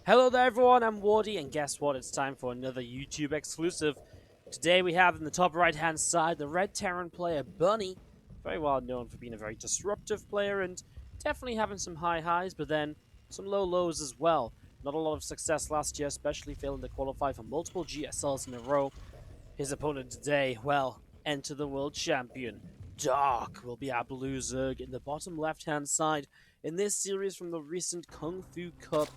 Hello there everyone, I'm Wardy, and guess what? It's time for another YouTube exclusive. Today we have in the top right hand side the Red Terran player Bunny, very well known for being a very disruptive player and definitely having some high highs, but then some low lows as well. Not a lot of success last year, especially failing to qualify for multiple GSLs in a row. His opponent today, well, enter the world champion. Dark will be our Blue Zerg in the bottom left hand side in this series from the recent Kung Fu Cup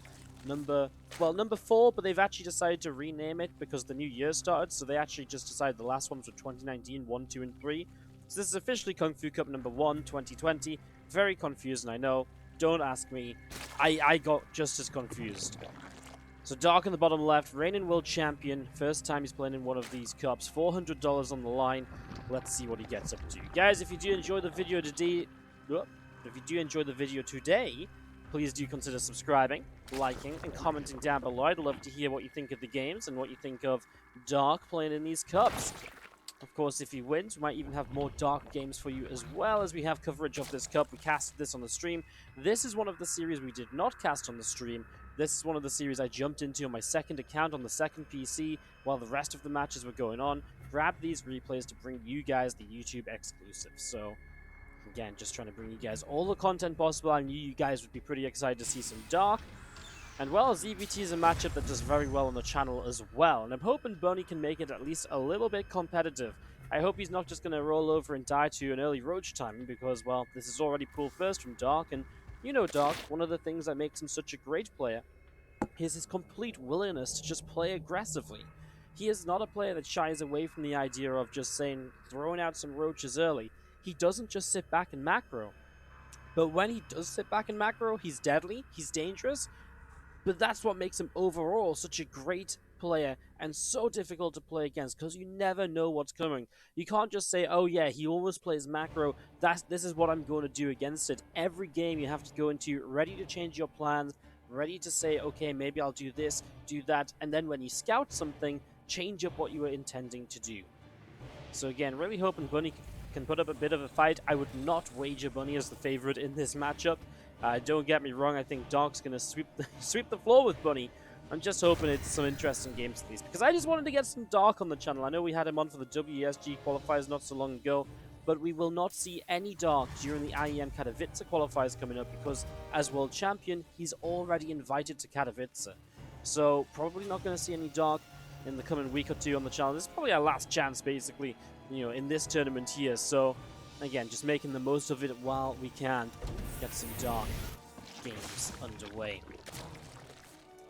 number 4, but they've actually decided to rename it because the new year started, so they actually just decided the last ones were 2019, 1, 2, and 3. So this is officially Kung Fu Cup number 1, 2020. Very confusing, I know. Don't ask me. I got just as confused. So Dark in the bottom left, reigning world champion. First time he's playing in one of these cups. $400 on the line. Let's see what he gets up to. Guys, if you do enjoy the video today, please do consider subscribing, liking, and commenting down below. I'd love to hear what you think of the games and what you think of Dark playing in these cups. Of course, if he wins, we might even have more Dark games for you as well as we have coverage of this cup. We casted this on the stream. This is one of the series we did not cast on the stream. This is one of the series I jumped into on my second account on the second PC while the rest of the matches were going on. Grab these replays to bring you guys the YouTube exclusive. So, again, just trying to bring you guys all the content possible. I knew you guys would be pretty excited to see some Dark. And well, ZvT is a matchup that does very well on the channel as well. And I'm hoping Bunny can make it at least a little bit competitive. I hope he's not just going to roll over and die to an early roach timing because, well, this is already pool first from Dark. And you know Dark, one of the things that makes him such a great player is his complete willingness to just play aggressively. He is not a player that shies away from the idea of just saying, throwing out some roaches early. He doesn't just sit back and macro. But when he does sit back and macro, he's deadly, he's dangerous. But that's what makes him overall such a great player and so difficult to play against because you never know what's coming. You can't just say, oh yeah, he always plays macro, this is what I'm going to do against it. Every game you have to go into ready to change your plans, ready to say, okay, maybe I'll do this, do that, and then when you scout something, change up what you were intending to do. So again, really hoping Bunny can put up a bit of a fight. I would not wager Bunny as the favorite in this matchup. Don't get me wrong, I think Dark's going to sweep the floor with Bunny. I'm just hoping it's some interesting games at least, because I just wanted to get some Dark on the channel. I know we had him on for the WESG qualifiers not so long ago, but we will not see any Dark during the IEM Katowice qualifiers coming up, because as world champion, he's already invited to Katowice. So probably not going to see any Dark in the coming week or two on the channel. This is probably our last chance, basically, you know, in this tournament here. So again, just making the most of it while we can. Get some Dark games underway.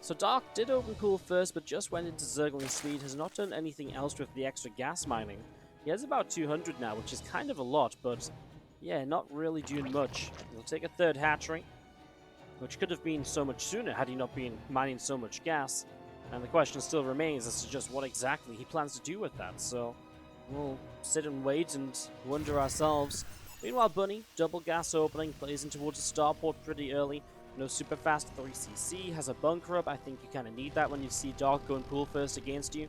So Dark did open pool first, but just went into Zergling Speed, has not done anything else with the extra gas mining. He has about 200 now, which is kind of a lot, but yeah, not really doing much. He'll take a third hatchery, which could have been so much sooner had he not been mining so much gas. And the question still remains as to just what exactly he plans to do with that, so we'll sit and wait and wonder ourselves. Meanwhile, Bunny, double gas opening, plays in towards a starport pretty early. No super fast 3cc, has a bunker up. I think you kind of need that when you see Dark going pool first against you.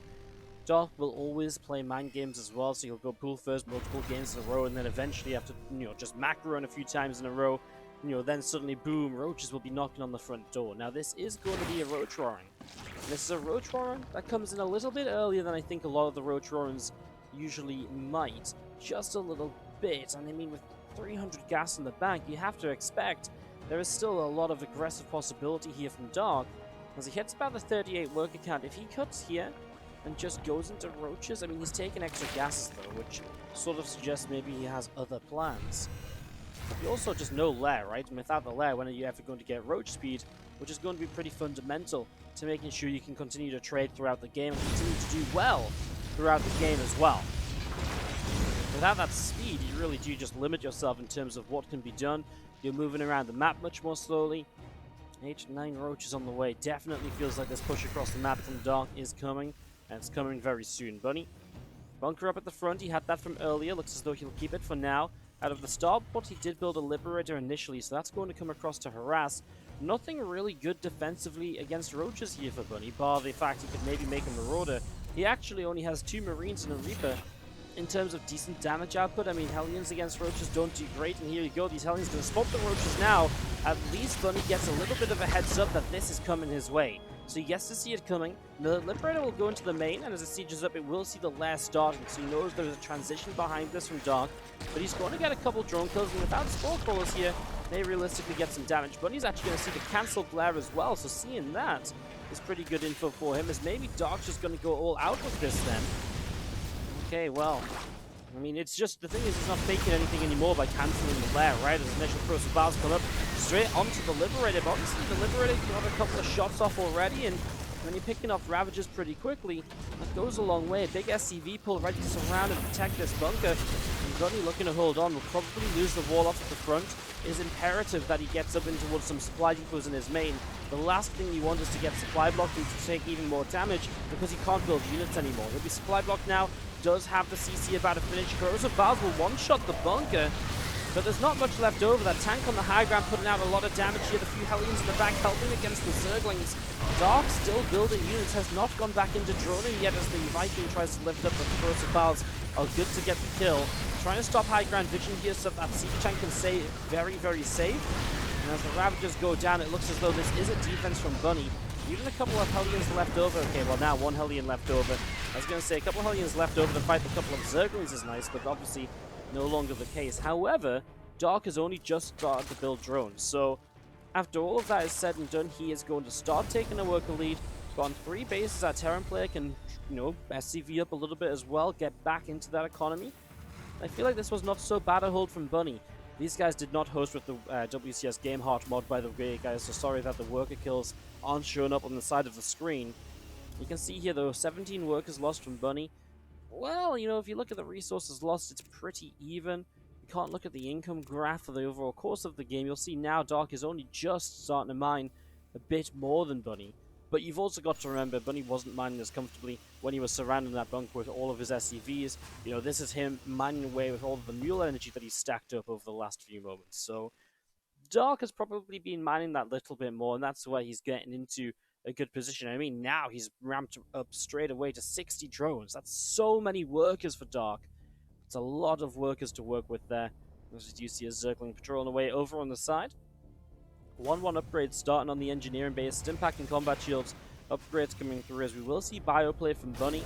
Dark will always play mind games as well, so he'll go pool first multiple games in a row, and then eventually after, just macro run a few times in a row, then suddenly, boom, roaches will be knocking on the front door. Now, this is going to be a roach roaring. This is a roach roaring that comes in a little bit earlier than I think a lot of the roach roarings usually might. Just a little bit, and I mean, with 300 gas in the bank, you have to expect there is still a lot of aggressive possibility here from Dark. As he hits about the 38 worker count, if he cuts here and just goes into roaches, I mean, he's taking extra gases though, which sort of suggests maybe he has other plans. You also just know lair, right? And without the lair, when are you ever going to get roach speed, which is going to be pretty fundamental to making sure you can continue to trade throughout the game and continue to do well throughout the game as well. Without that speed, you really do just limit yourself in terms of what can be done. You're moving around the map much more slowly. 8 to 9 roaches on the way. Definitely feels like this push across the map from Dark is coming, and it's coming very soon. Bunny, bunker up at the front. He had that from earlier. Looks as though he'll keep it for now. Out of the starport, he did build a Liberator initially, so that's going to come across to harass. Nothing really good defensively against roaches here for Bunny, bar the fact he could maybe make a Marauder. He actually only has 2 Marines and a Reaper. In terms of decent damage output, I mean, Hellions against roaches don't do great, and here you go, these Hellions going to spot the roaches now. at least Bunny gets a little bit of a heads up that this is coming his way. So he gets to see it coming. The Liberator will go into the main, and as it sieges up, it will see the lair starting. So he knows there's a transition behind this from Dark. But he's going to get a couple drone kills, and without Spore Crawlers here, they realistically get some damage. Bunny's actually going to see the cancel glare as well, so seeing that is pretty good info for him, as maybe Dark's just going to go all out with this then. Okay, well, I mean, it's just, the thing is, he's not faking anything anymore by cancelling the lair, right? As initial corrosive bars come up straight onto the Liberator. But obviously, the Liberator got a couple of shots off already, and when you're picking off Ravages pretty quickly, that goes a long way. A big SCV pull ready to surround and protect this bunker. And Bunny looking to hold on, will probably lose the wall off at the front. It is imperative that he gets up in towards some supply depots in his main. The last thing you want is to get supply blocked and to take even more damage, because he can't build units anymore. He'll be supply blocked now. Does have the CC about to finish. Corrosive Bars will one-shot the bunker, but there's not much left over. That tank on the high ground putting out a lot of damage here. The few Hellions in the back helping against the Zerglings. Dark still building units, has not gone back into droning yet as the Viking tries to lift up, but the Corrosive Bars are good to get the kill. Trying to stop high ground vision here so that siege tank can stay very, very safe. And as the Ravagers go down, it looks as though this is a defense from Bunny. Even a couple of Hellions left over. Okay, well now one Hellion left over. I was going to say a couple of Hellions left over to fight a couple of Zerglings is nice, but obviously no longer the case. However, Dark has only just started to build drones. So after all of that is said and done, he is going to start taking a worker lead. On 3 bases, our Terran player can, you know, SCV up a little bit as well, get back into that economy. I feel like this was not so bad a hold from Bunny. These guys did not host with the WCS Game Heart mod, by the way, guys, so sorry that the worker kills aren't showing up on the side of the screen. You can see here, though, 17 workers lost from Bunny. Well, you know, if you look at the resources lost, it's pretty even. You can't look at the income graph for the overall course of the game. You'll see now Dark is only just starting to mine a bit more than Bunny. But you've also got to remember, Bunny wasn't mining as comfortably when he was surrounding that bunker with all of his SCVs. You know, this is him mining away with all of the mule energy that he's stacked up over the last few moments. So, Dark has probably been mining that little bit more, and that's why he's getting into a good position. I mean, now he's ramped up straight away to 60 drones. That's so many workers for Dark. It's a lot of workers to work with there. As you see a Zergling patrolling away over on the side. 1-1 upgrades starting on the engineering base. Stimpack and combat shields upgrades coming through, as we will see bioplay from Bunny.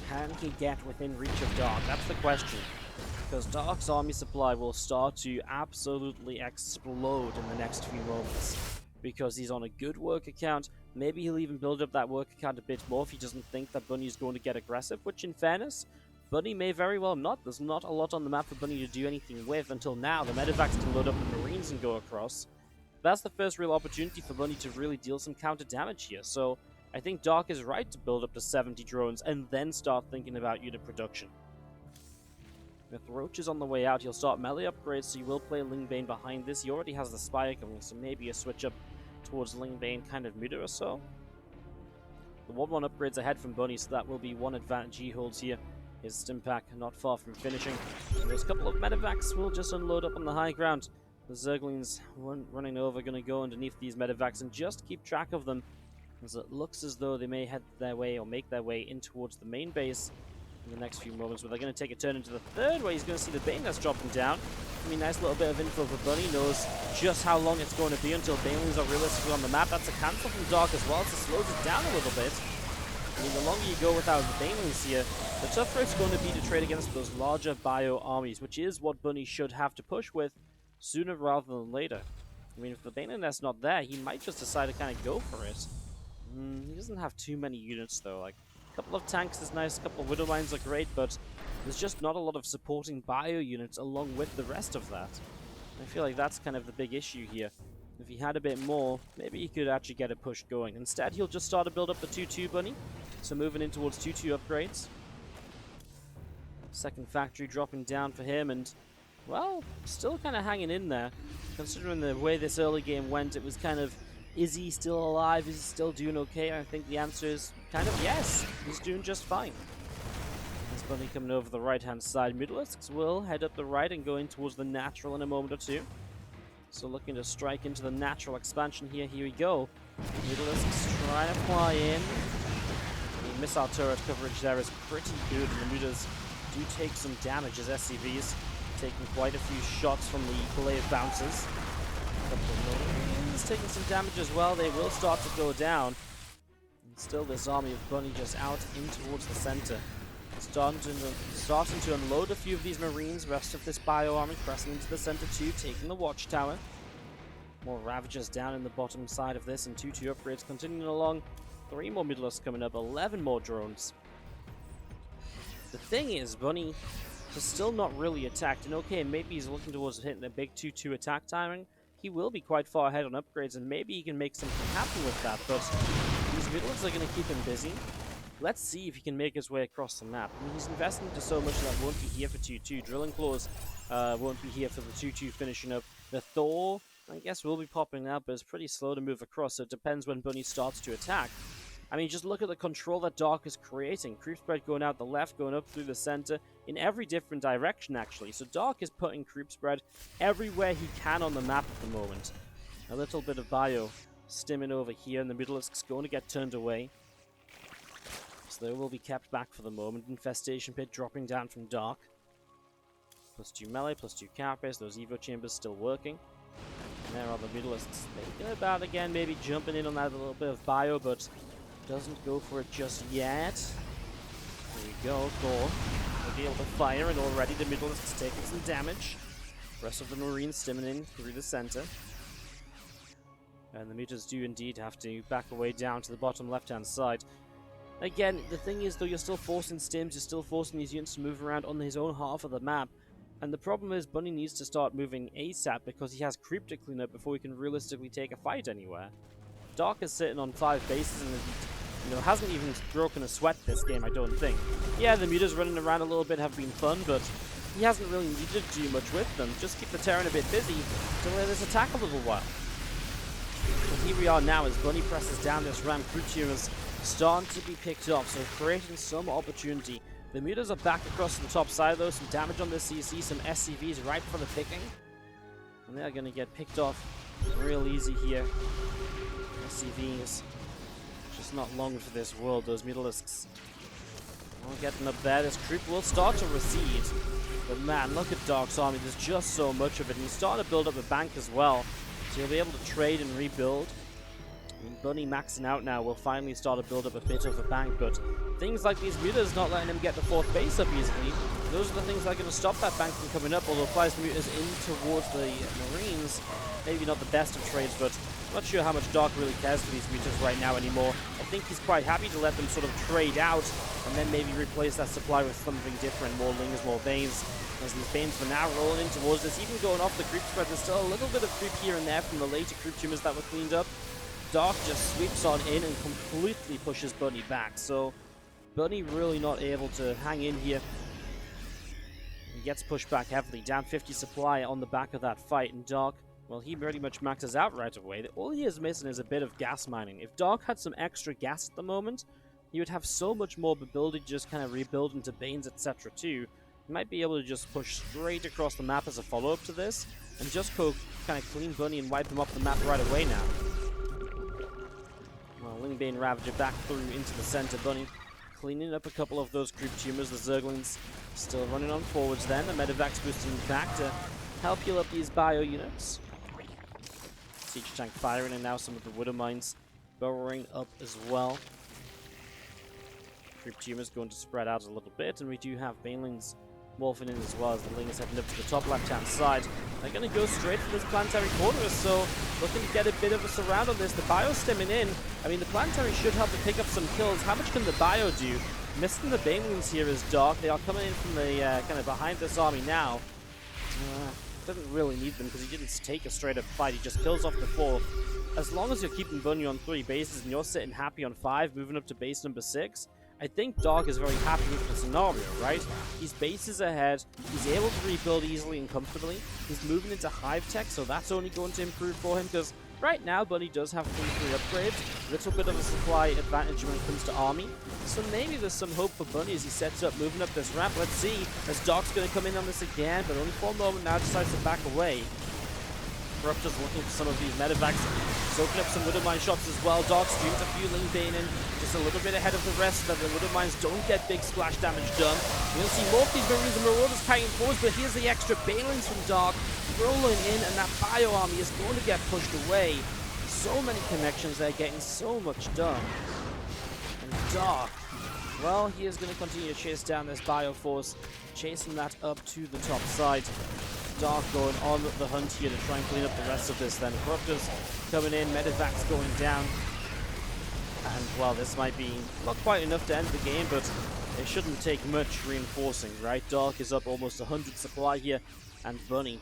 Can he get within reach of Dark? That's the question. Because Dark's army supply will start to absolutely explode in the next few moments. Because he's on a good work account. Maybe he'll even build up that work account a bit more if he doesn't think that Bunny's going to get aggressive, which in fairness, Bunny may very well not. There's not a lot on the map for Bunny to do anything with until now. The medevacs can load up the Marines and go across. That's the first real opportunity for Bunny to really deal some counter damage here. So I think Dark is right to build up to 70 drones and then start thinking about unit production. With Roach is on the way out, he'll start melee upgrades, so he will play Lingbane behind this. He already has the Spire coming, so maybe a switch up towards Lingbane kind of mid or so. The 1-1 upgrades ahead from Bunny, so that will be one advantage he holds here. His Stimpack not far from finishing. There's a couple of medevacs will just unload up on the high ground. The Zerglings running over, going to go underneath these medevacs and just keep track of them, as it looks as though they may head their way or make their way in towards the main base in the next few moments, but they're going to take a turn into the third, where he's going to see the Banelings dropping down. I mean, nice little bit of info for Bunny. Knows just how long it's going to be until Banelings are realistically on the map. That's a cancel from Dark as well, so it slows it down a little bit. I mean, the longer you go without the Banelings here, the tougher it's going to be to trade against those larger bio armies, which is what Bunny should have to push with sooner rather than later. I mean, if the Baneling Nest's not there, he might just decide to kind of go for it. He doesn't have too many units, though. Like, a couple of tanks is nice, a couple of Widow Mines are great, but there's just not a lot of supporting bio units along with the rest of that. I feel like that's kind of the big issue here. If he had a bit more, maybe he could actually get a push going. Instead, he'll just start to build up the 2-2 Bunny. So moving in towards 2-2 upgrades. Second factory dropping down for him, and, well, still kind of hanging in there. Considering the way this early game went, it was kind of, is he still alive? Is he still doing okay? I think the answer is kind of yes. He's doing just fine. There's Bunny coming over the right-hand side. Mutalisks will head up the right and go in towards the natural in a moment or two. So looking to strike into the natural expansion here. Here we go. Mutalisks trying to fly in. The missile turret coverage there is pretty good, and the Mutas do take some damage as SCVs, taking quite a few shots from the Glaive bounces. Couple of Marines taking some damage as well. They will start to go down. And still this army of Bunny just out in towards the center. Starting to unload a few of these Marines. Rest of this bio army pressing into the center too, taking the watchtower. More Ravagers down in the bottom side of this, and 2-2 upgrades continuing along. 3 more Middleists coming up, 11 more drones. The thing is, Bunny is still not really attacked, and okay, maybe he's looking towards hitting the big 2-2 attack timing. He will be quite far ahead on upgrades, and maybe he can make something happen with that, but these Middleists are going to keep him busy. Let's see if he can make his way across the map. I mean, he's investing into so much that won't be here for 2-2. Drilling Claws won't be here for the 2-2 finishing up. The Thor, I guess, will be popping out, but it's pretty slow to move across, so it depends when Bunny starts to attack. I mean, just look at the control that Dark is creating. Creep spread going out the left, going up through the center, in every different direction, actually. So Dark is putting creep spread everywhere he can on the map at the moment. A little bit of bio stimming over here, and the Middleists going to get turned away. So they will be kept back for the moment. Infestation Pit dropping down from Dark. +2 melee, +2 carapace. Those Evo chambers still working. And there are the Middleists. They go about again, maybe jumping in on that a little bit of bio, but doesn't go for it just yet. There we go, Thor will be able to fire, and already the Middleists taking some damage. Rest of the Marines stimming in through the center. And the Mutas do indeed have to back away down to the bottom left-hand side. Again, the thing is, though, you're still forcing stims, you're still forcing these units to move around on his own half of the map. And the problem is, Bunny needs to start moving ASAP because he has creep to clean up before he can realistically take a fight anywhere. Dark is sitting on 5 bases and, hasn't even broken a sweat this game, I don't think. Yeah, the Mutas running around a little bit have been fun, but he hasn't really needed to do much with them. Just keep the Terran a bit busy to let this attack a little while. But here we are now as Bunny presses down this ramp. Creep tumors starting to be picked up, so creating some opportunity. The Mutas are back across the top side though, some damage on the CC, some SCVs right for the picking. And they're going to get picked off real easy here. SCVs, just not long for this world, those Middleists. Well, getting up there, this creep will start to recede. But man, look at Dark's army, there's just so much of it. And he's starting to build up a bank as well, so he'll be able to trade and rebuild. Bunny maxing out now will finally start to build up a bit of a bank, but things like these Mutas not letting him get the 4th base up easily, those are the things that are going to stop that bank from coming up, although flies the Mutas in towards the Marines. Maybe not the best of trades, but I'm not sure how much Dark really cares for these Mutas right now anymore. I think he's quite happy to let them sort of trade out, and then maybe replace that supply with something different, more Lings, more Banes. As these Banes for now rolling in towards this, even going off the creep spread, there's still a little bit of creep here and there from the later creep tumors that were cleaned up. Dark just sweeps on in and completely pushes Bunny back, so Bunny really not able to hang in here. He gets pushed back heavily, down 50 supply on the back of that fight, and Dark, well, he pretty much maxes out right away. All he is missing is a bit of gas mining. If Dark had some extra gas at the moment, he would have so much more ability to just kind of rebuild into Banes, etc. too. He might be able to just push straight across the map as a follow-up to this, and just go kind of clean Bunny and wipe him off the map right away now. Well, Lingbane Ravager back through into the center. Bunny cleaning up a couple of those creep tumors. The Zerglings still running on forwards then. The Medivacs boosting back to help heal up these bio units. Siege tank firing, and now some of the Widow Mines burrowing up as well. Creep tumors going to spread out a little bit, and we do have Banelings morphing in as well as the Ling is heading up to the top left-hand side. They're going to go straight for this Planetary Fortress, so looking to get a bit of a surround on this. The Bio stemming in. I mean, the Planetary should help to pick up some kills. How much can the Bio do? Missing the Banelings here is Dark. They are coming in from the kind of behind this army now. Doesn't really need them because he didn't take a straight-up fight. He just kills off the 4. As long as you're keeping Bunny on 3 bases and you're sitting happy on 5, moving up to base number 6, I think Dark is very happy with the scenario, right? He's bases ahead, he's able to rebuild easily and comfortably, he's moving into Hive Tech, so that's only going to improve for him, because right now Bunny does have 3 upgrades, a little bit of a supply advantage when it comes to army, so maybe there's some hope for Bunny as he sets up, moving up this ramp. Let's see, as Dark's going to come in on this again, but only for a moment now decides to back away. Corruptor's looking for some of these medevacs, soaking up some Widowmine shots as well. Dark streams a few Ling Bane in, just a little bit ahead of the rest, so that the Widowmines don't get big splash damage done. We'll see more of these Marines and Marauders kiting forwards, but here's the extra Balins from Dark rolling in, and that Bio Army is going to get pushed away. So many connections there, getting so much done. And Dark, well, he is going to continue to chase down this Bio Force, chasing that up to the top side. Dark going on the hunt here to try and clean up the rest of this then. Corruptors coming in, Medivacs going down. And, well, this might be not quite enough to end the game, but it shouldn't take much reinforcing, right? Dark is up almost 100 supply here, and Bunny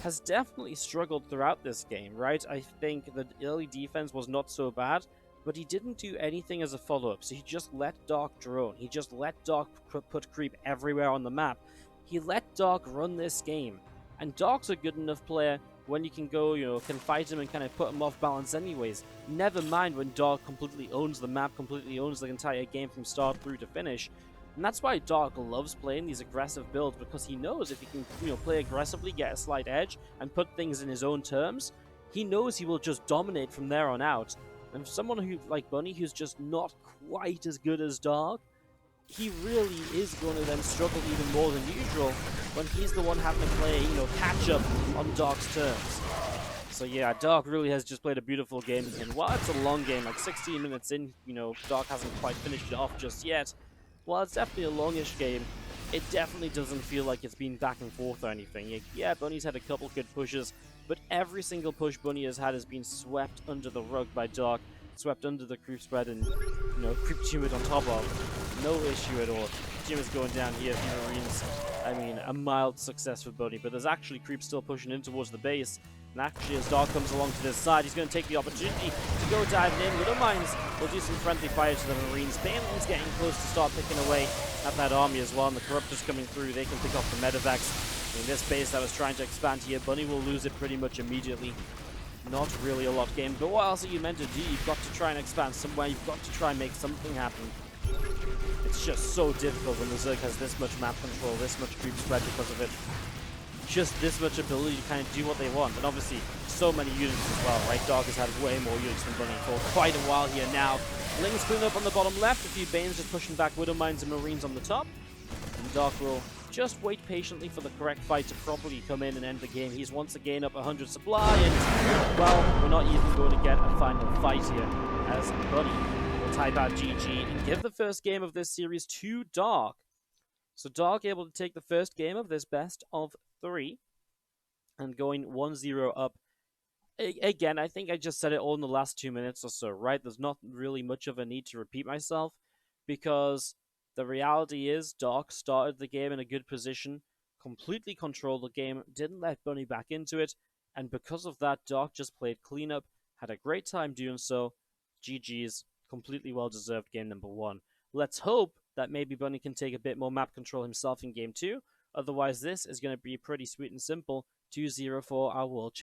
has definitely struggled throughout this game, right? I think the early defense was not so bad, but he didn't do anything as a follow-up, so he just let Dark drone. He just let Dark put creep everywhere on the map. He let Dark run this game. And Dark's a good enough player when you can go, can fight him and kind of put him off balance anyways. Never mind when Dark completely owns the map, completely owns the entire game from start through to finish. And that's why Dark loves playing these aggressive builds, because he knows if he can, play aggressively, get a slight edge, and put things in his own terms, he knows he will just dominate from there on out. And for someone who, like Bunny, who's just not quite as good as Dark, he really is going to then struggle even more than usual when he's the one having to play, catch up on Dark's terms. So yeah, Dark really has just played a beautiful game, and while it's a long game, like 16 minutes in, Dark hasn't quite finished it off just yet. While it's definitely a longish game, it definitely doesn't feel like it's been back and forth or anything. Yeah, Bunny's had a couple good pushes, but every single push Bunny has had has been swept under the rug by Dark, swept under the creep spread, and creep tumid on top of. No issue at all. Jim is going down here for Marines. I mean, a mild success for Bunny, but there's actually creep still pushing in towards the base. And actually, as Dark comes along to this side, he's going to take the opportunity to go diving in. Widowmines will do some friendly fire to the Marines. Banelin's getting close to start picking away at that army as well, and the Corruptors coming through. They can pick off the Medevacs. In this base that was trying to expand here, Bunny will lose it pretty much immediately. Not really a lot gained, but what else are you meant to do? You've got to try and expand somewhere. You've got to try and make something happen. It's just so difficult when the Zerg has this much map control, this much creep spread because of it. Just this much ability to kind of do what they want. And obviously, so many units as well, right? Dark has had way more units than Bunny for quite a while here now. Ling's clean up on the bottom left, a few Banes just pushing back Widowmines and Marines on the top. And Dark will just wait patiently for the correct fight to properly come in and end the game. He's once again up 100 supply, and, well, we're not even going to get a final fight here, as Bunny will type out GG and give the first game of this series to Dark. So Dark able to take the first game of this best of 3, and going 1-0 up. Again, I think I just said it all in the last 2 minutes or so, right? There's not really much of a need to repeat myself, because the reality is Dark started the game in a good position, completely controlled the game, didn't let Bunny back into it, and because of that, Dark just played cleanup, had a great time doing so. GG's, completely well-deserved game number 1. Let's hope that maybe Bunny can take a bit more map control himself in game 2, otherwise this is going to be pretty sweet and simple, 2-0 for our World Championship.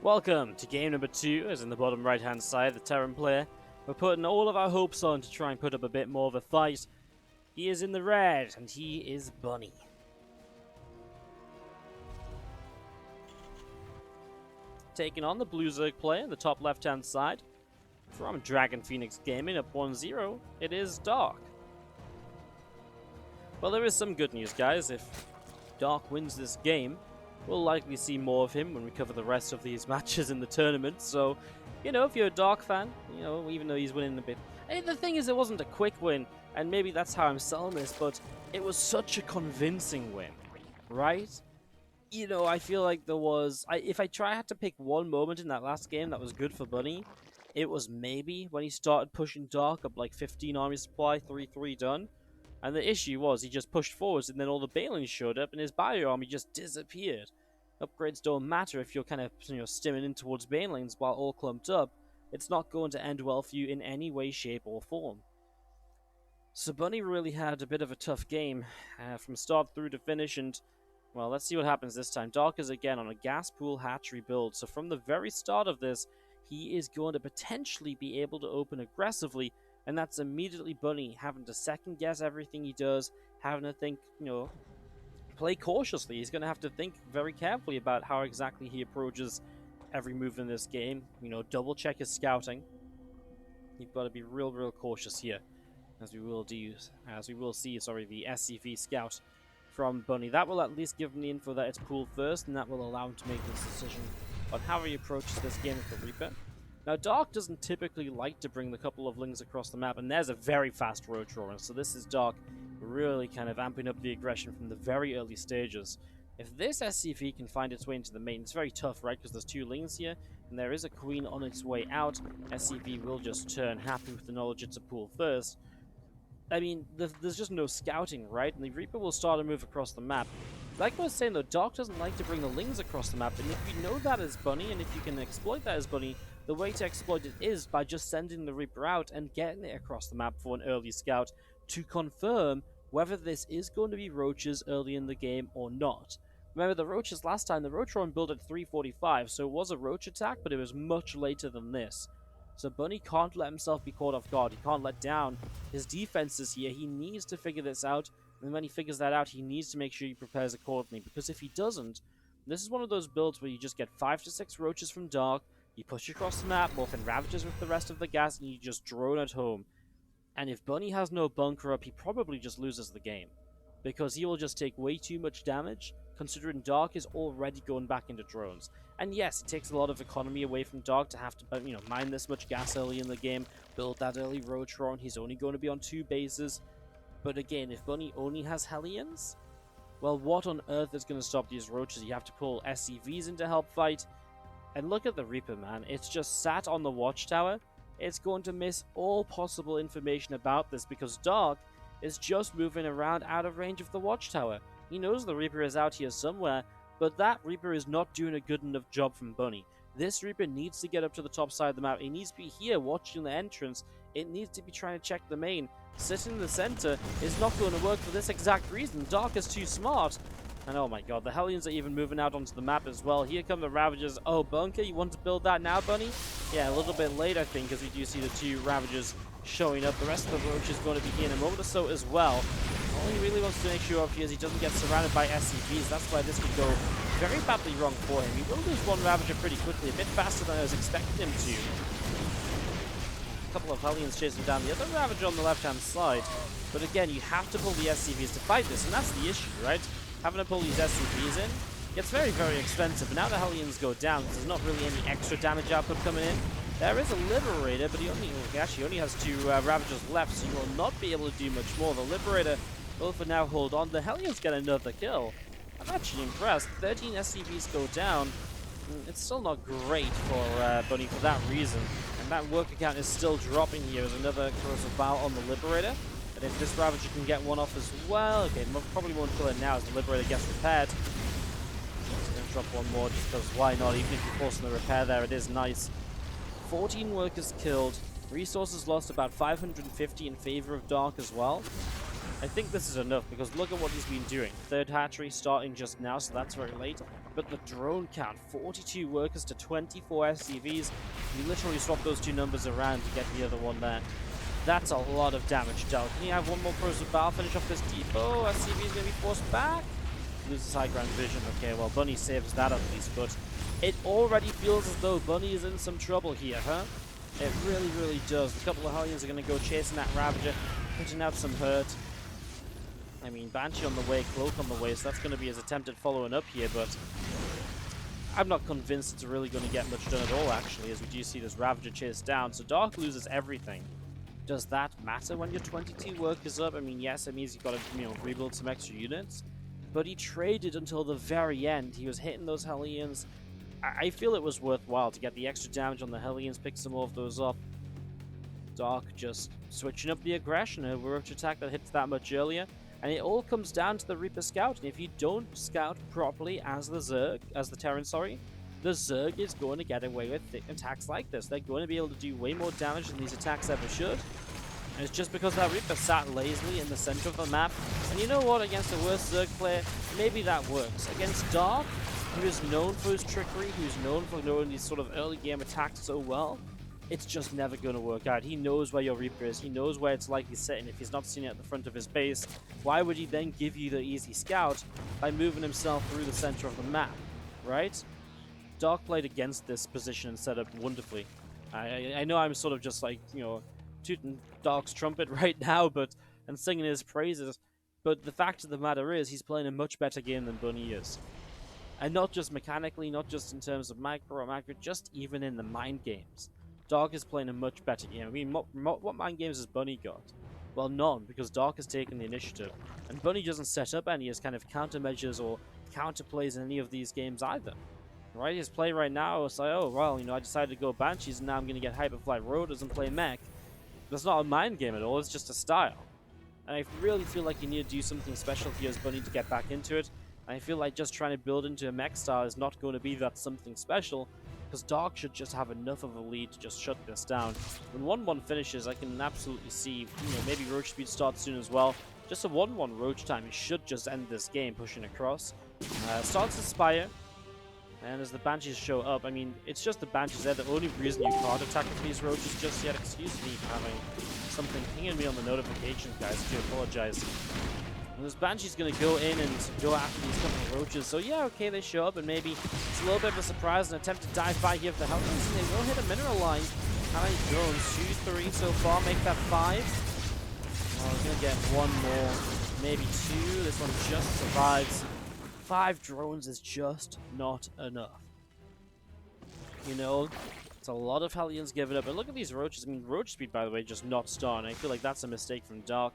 Welcome to game number 2, as in the bottom right hand side, the Terran player. We're putting all of our hopes on to try and put up a bit more of a fight. He is in the red, and he is Bunny. Taking on the Blue Zerg player in the top left hand side. From Dragon Phoenix Gaming up 1-0, it is Dark. Well, there is some good news, guys. If Dark wins this game, we'll likely see more of him when we cover the rest of these matches in the tournament. So, if you're a Dark fan, even though he's winning a bit. The thing is, it wasn't a quick win, and maybe that's how I'm selling this, but it was such a convincing win, right? I feel like there was... if I had to pick one moment in that last game that was good for Bunny, it was maybe when he started pushing Dark up like 15 army supply, 3-3 done. And the issue was he just pushed forwards, and then all the Balins showed up, and his bio army just disappeared. Upgrades don't matter if you're kind of, stimming in towards Banelings while all clumped up. It's not going to end well for you in any way, shape, or form. So Bunny really had a bit of a tough game from start through to finish, and, well, let's see what happens this time. Dark is again on a gas pool hatchery build, so from the very start of this, he is going to potentially be able to open aggressively, and that's immediately Bunny having to second guess everything he does, having to think, play cautiously. He's going to have to think very carefully about how exactly he approaches every move in this game. You know, double check his scouting. You've got to be real cautious here, as we will see, the SCV scout from Bunny. That will at least give him the info that it's pooled first, and that will allow him to make this decision on how he approaches this game with the Reaper. Now, Dark doesn't typically like to bring the couple of Lings across the map, and there's a very fast road drawer, so this is Dark really kind of amping up the aggression from the very early stages. If this SCV can find its way into the main, it's very tough, right, because there's two Lings here, and there is a Queen on its way out. SCV will just turn, happy with the knowledge it's a pool first. I mean, there's just no scouting, right? And the Reaper will start to move across the map. Like I was saying, though, Dark doesn't like to bring the Lings across the map, and if you know that as Bunny, and if you can exploit that as Bunny, the way to exploit it is by just sending the Reaper out and getting it across the map for an early scout to confirm whether this is going to be Roaches early in the game or not. Remember, the Roaches last time, the Roach Roam built at 345, so it was a Roach attack, but it was much later than this. So Bunny can't let himself be caught off guard. He can't let down his defenses here. He needs to figure this out, and when he figures that out, he needs to make sure he prepares accordingly, because if he doesn't, this is one of those builds where you just get 5 to 6 Roaches from Dark, you push across the map, morph in Ravagers with the rest of the gas, and you just drone at home. And if Bunny has no bunker up, he probably just loses the game, because he will just take way too much damage, considering Dark is already going back into drones. And yes, it takes a lot of economy away from Dark to have to, mine this much gas early in the game, build that early Roach-Ron. He's only going to be on 2 bases. But again, if Bunny only has Hellions, well, what on earth is going to stop these Roaches? You have to pull SCVs in to help fight. And look at the Reaper, man. It's just sat on the watchtower. It's going to miss all possible information about this because Dark is just moving around out of range of the watchtower. He knows the Reaper is out here somewhere, but that Reaper is not doing a good enough job from Bunny. This Reaper needs to get up to the top side of the map. It needs to be here watching the entrance. It needs to be trying to check the main. Sitting in the center is not going to work for this exact reason. Dark is too smart. And oh my god, the Hellions are even moving out onto the map as well. Here come the Ravagers. Oh, Bunker, you want to build that now, Bunny? Yeah, a little bit late, I think, as we do see the 2 Ravagers showing up. The rest of the Roach is going to be here in a moment or so as well. All he really wants to make sure of here is he doesn't get surrounded by SCVs. That's why this could go very badly wrong for him. He will lose 1 Ravager pretty quickly, a bit faster than I was expecting him to. A couple of Hellions chasing down the other Ravager on the left-hand side. But again, you have to pull the SCVs to fight this, and that's the issue, right? Having to pull these SCVs in gets very, very expensive. And now the Hellions go down, there's not really any extra damage output coming in. There is a Liberator, but he actually only has 2 Ravagers left, so you will not be able to do much more. The Liberator will for now hold on. The Hellions get another kill. I'm actually impressed. 13 SCVs go down. It's still not great for Bunny for that reason. And that worker count is still dropping here as another corrosive bow on the Liberator. And if this Ravager can get one off as well, okay, probably won't kill it now as the Liberator gets repaired. Just gonna drop one more just because why not? Even if you're forcing the repair there, it is nice. 14 workers killed, resources lost about 550 in favor of Dark as well. I think this is enough because look at what he's been doing. 3rd hatchery starting just now, so that's very late. But the drone count, 42 workers to 24 SCVs. You literally swap those 2 numbers around to get the other one there. That's a lot of damage dealt. Can you have one more corrosive bow, finish off this depot? SCV is going to be forced back. Loses high ground vision. Okay, well, Bunny saves that at least, but it already feels as though Bunny is in some trouble here, huh? It really, really does. A couple of Hellions are going to go chasing that Ravager, putting out some hurt. I mean, Banshee on the way, Cloak on the way, so that's going to be his attempt at following up here, but I'm not convinced it's really going to get much done at all, actually, as we do see this Ravager chase down. So Dark loses everything. Does that matter when your 22 workers up? I mean, yes, it means you've got to, rebuild some extra units, but he traded until the very end. He was hitting those Hellions. I feel it was worthwhile to get the extra damage on the Hellions, pick some more of those up. Dark just switching up the aggression, a Roach attack that hits that much earlier, and it all comes down to the Reaper Scout. And if you don't scout properly as the Terran, the Zerg is going to get away with attacks like this. They're going to be able to do way more damage than these attacks ever should. And it's just because that Reaper sat lazily in the center of the map. And you know what? Against the worst Zerg player, maybe that works. Against Dark, who is known for his trickery, who's known for knowing these sort of early game attacks so well, it's just never going to work out. He knows where your Reaper is. He knows where it's likely sitting. If he's not seen it at the front of his base, why would he then give you the easy scout by moving himself through the center of the map, right? Dark played against this position and setup wonderfully. I know I'm sort of just like, you know, tooting Dark's trumpet right now, and singing his praises, but the fact of the matter is he's playing a much better game than Bunny is. And not just mechanically, not just in terms of micro or macro, just even in the mind games. Dark is playing a much better game. I mean, what mind games has Bunny got? Well, none, because Dark has taken the initiative. And Bunny doesn't set up any as kind of countermeasures or counterplays in any of these games either. Right? His play right now is like, oh, well, you know, I decided to go Banshees and now I'm going to get Hyperflight Rotors and play mech. That's not a mind game at all, it's just a style. And I really feel like you need to do something special here as Bunny to get back into it. And I feel like just trying to build into a mech style is not going to be that something special, because Dark should just have enough of a lead to just shut this down. When 1-1 finishes, I can absolutely see, you know, maybe Roach speed starts soon as well. Just a 1-1 Roach time, he should just end this game pushing across. Starts to Spire. And as the Banshees show up, I mean, it's just the Banshees. They're the only reason you can't attack with these Roaches just yet. Excuse me for having something pinging me on the notifications, guys. I do apologize. And this Banshee's going to go in and go after these couple of Roaches. So yeah, okay, they show up, and maybe it's a little bit of a surprise and attempt to dive by here for the health. And they will hit a mineral line. How many drones? 2, 3 so far. Make that 5. Oh, we're going to get one more. Maybe 2. This one just survives. 5 drones is just not enough. You know, it's a lot of Hellions given up. And look at these Roaches. I mean, Roach speed, by the way, just not starting. I feel like that's a mistake from Dark.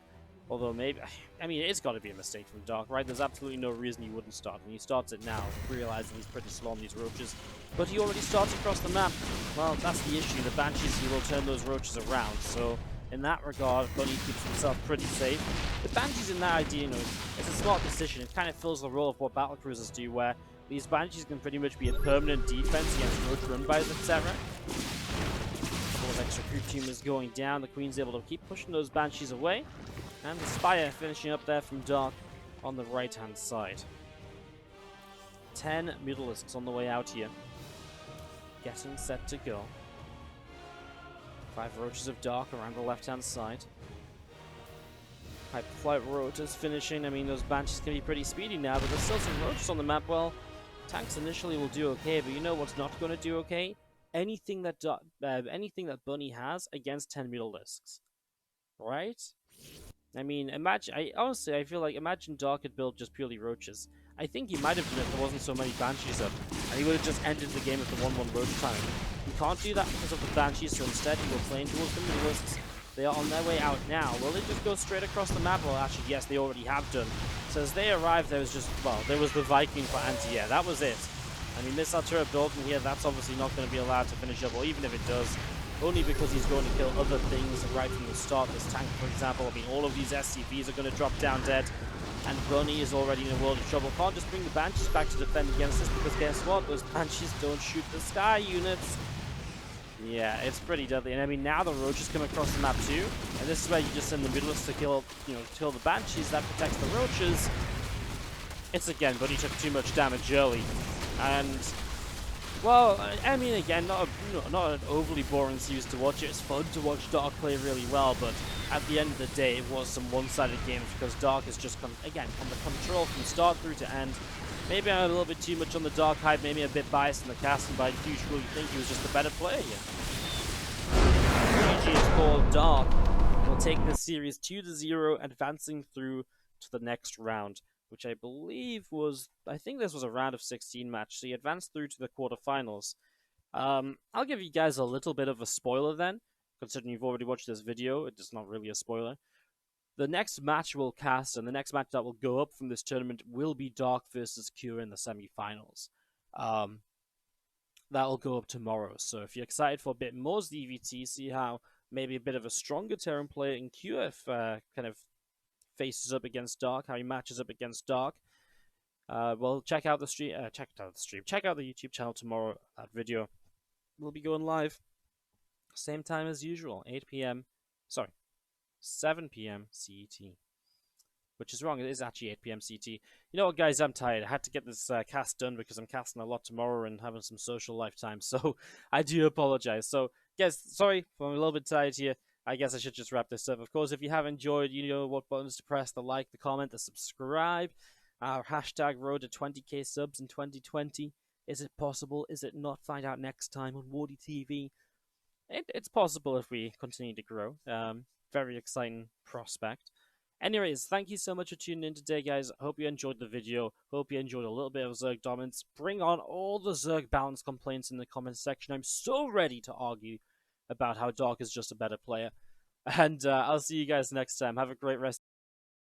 Although maybe, I mean, it's got to be a mistake from Dark, right? There's absolutely no reason he wouldn't start. And he starts it now, realizing he's pretty slow on these Roaches. But he already starts across the map. Well, that's the issue. The Banshees, he will turn those Roaches around. So, in that regard, Bunny keeps himself pretty safe. The Banshees in that idea, you know, it's a smart decision. It kind of fills the role of what Battlecruisers do, where these Banshees can pretty much be a permanent defense against Roach run-bys, etc. A couple of extra creep tumors going down. The Queen's able to keep pushing those Banshees away. And the Spire finishing up there from Dark on the right-hand side. 10 Mutalisks on the way out here. Getting set to go. 5 Roaches of Dark around the left-hand side. Hyperflight Rotors finishing. I mean, those Banshees can be pretty speedy now, but there's still some Roaches on the map. Well, tanks initially will do okay, but you know what's not going to do okay? Anything that Bunny has against 10 Mutalisks. Right? I mean, imagine. Honestly, I feel like imagine Dark had built just purely Roaches. I think he might have done it if there wasn't so many Banshees up, and he would have just ended the game with the 1-1 Roach time. He can't do that because of the Banshees, so instead he will play towards the Mutalisks. They are on their way out now. Will they just go straight across the map? Well, actually, yes, they already have done. So as they arrived, there was just, well, there was the Viking for anti-air. That was it. I mean, missile turret built in here, that's obviously not going to be allowed to finish up, or even if it does, only because he's going to kill other things right from the start. This tank, for example, I mean, all of these SCVs are going to drop down dead, and Bunny is already in a world of trouble. Can't just bring the Banshees back to defend against this, because guess what? Those Banshees don't shoot the sky units. Yeah, it's pretty deadly. And I mean, now the Roaches come across the map too, and this is where you just send the Mutalisks to kill, kill the Banshees. That protects the Roaches. It's again, Bunny took too much damage early, and well, I mean, again, not an overly boring series to watch. It's fun to watch Dark play really well, but at the end of the day, it was some one-sided games because Dark has just come on the control from start through to end. Maybe I'm a little bit too much on the Dark hype, maybe a bit biased in the casting, but I do truly think he was just a better player. GG is called. Dark will take this series 2-0, advancing through to the next round, which I believe was, I think this was a round of 16 match, so he advanced through to the quarterfinals. I'll give you guys a little bit of a spoiler then, considering you've already watched this video. It's not really a spoiler. The next match we'll cast, and the next match that will go up from this tournament, will be Dark versus Cure in the semi-finals. That'll go up tomorrow, so if you're excited for a bit more ZvT, see how maybe a bit of a stronger Terran player in Cure kind of faces up against Dark, how he matches up against Dark. Well, check out the stream. Check out the YouTube channel tomorrow. That video will be going live same time as usual, 8 p.m. Sorry, 7 p.m. CET, which is wrong. It is actually 8 p.m. CET. You know what, guys? I'm tired. I had to get this cast done because I'm casting a lot tomorrow and having some social lifetime. So I do apologize. So guys, sorry, I'm a little bit tired here. I guess I should just wrap this up. Of course, if you have enjoyed, you know what buttons to press: the like, the comment, the subscribe. Our hashtag road to 20k subs in 2020. Is it possible? Is it not? Find out next time on WardiTV. It's possible if we continue to grow. Very exciting prospect. Anyways, thank you so much for tuning in today, guys. Hope you enjoyed the video. Hope you enjoyed a little bit of Zerg dominance. Bring on all the Zerg balance complaints in the comments section. I'm so ready to argue about how Dark is just a better player. And I'll see you guys next time. Have a great rest.